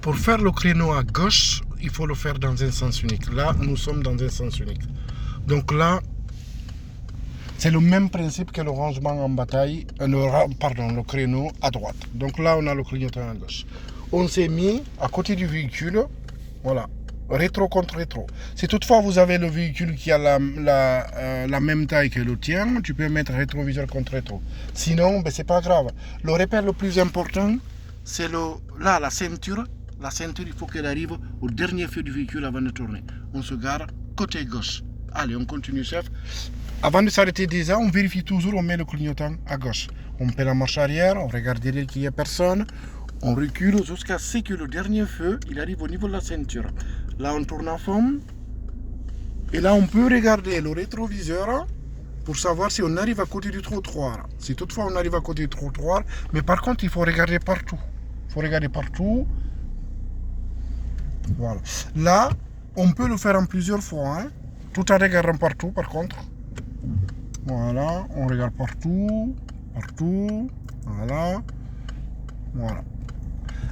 pour faire le créneau à gauche, il faut le faire dans un sens unique. Là, nous sommes dans un sens unique. Donc là, c'est le même principe que le rangement en bataille, le créneau à droite. Donc là, on a le clignotant à gauche. On s'est mis à côté du véhicule, voilà, rétro contre rétro. Si toutefois vous avez le véhicule qui a la même taille que le tien, tu peux mettre rétroviseur contre rétro. Sinon, ben, c'est pas grave. Le repère le plus important, c'est la ceinture. La ceinture, il faut qu'elle arrive au dernier feu du véhicule avant de tourner. On se gare côté gauche. Allez, on continue, chef. Avant de s'arrêter déjà, on vérifie toujours, on met le clignotant à gauche. On met la marche arrière, on regarde derrière qu'il n'y a personne. On recule jusqu'à ce que le dernier feu, il arrive au niveau de la ceinture. Là, on tourne à fond. Et là, on peut regarder le rétroviseur pour savoir si on arrive à côté du trottoir. Si toutefois on arrive à côté du trottoir, mais par contre, il faut regarder partout. Il faut regarder partout. Voilà. Là, on peut le faire en plusieurs fois, hein, tout en regardant partout, par contre. Voilà, on regarde partout, voilà, voilà.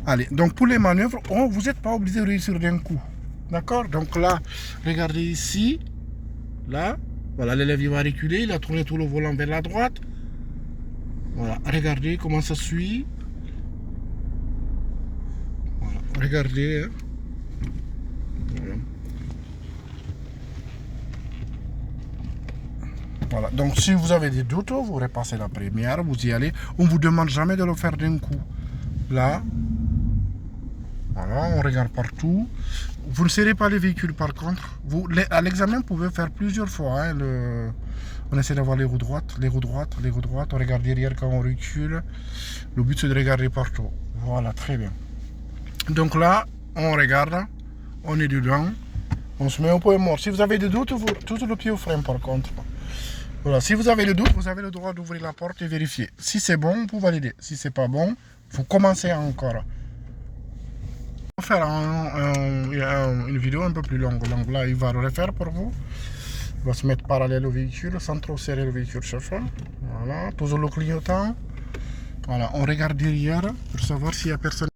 Allez, donc pour les manœuvres, vous n'êtes pas obligé de réussir d'un coup. D'accord? Donc là, regardez ici, là, voilà, l'élève il va reculer, il a tourné tout le volant vers la droite. Voilà, regardez comment ça suit. Voilà, regardez. Hein. Voilà. Voilà, donc si vous avez des doutes, vous repassez la première, vous y allez. On ne vous demande jamais de le faire d'un coup. Là, voilà, on regarde partout. Vous ne serrez pas les véhicules par contre. À l'examen, vous pouvez faire plusieurs fois. Hein, on essaie d'avoir les roues droites. On regarde derrière quand on recule. Le but, c'est de regarder partout. Voilà, très bien. Donc là, on regarde. On est dedans. On se met au point mort. Si vous avez des doutes, vous toujours le pied au frein par contre. Voilà, si vous avez le doute, vous avez le droit d'ouvrir la porte et vérifier. Si c'est bon, vous validez. Si c'est pas bon, vous commencez encore. On va faire une vidéo un peu plus longue. Donc là, il va le refaire pour vous. Il va se mettre parallèle au véhicule sans trop serrer le véhicule chauffeur. Voilà, toujours le clignotant. Voilà, on regarde derrière pour savoir s'il n'y a personne.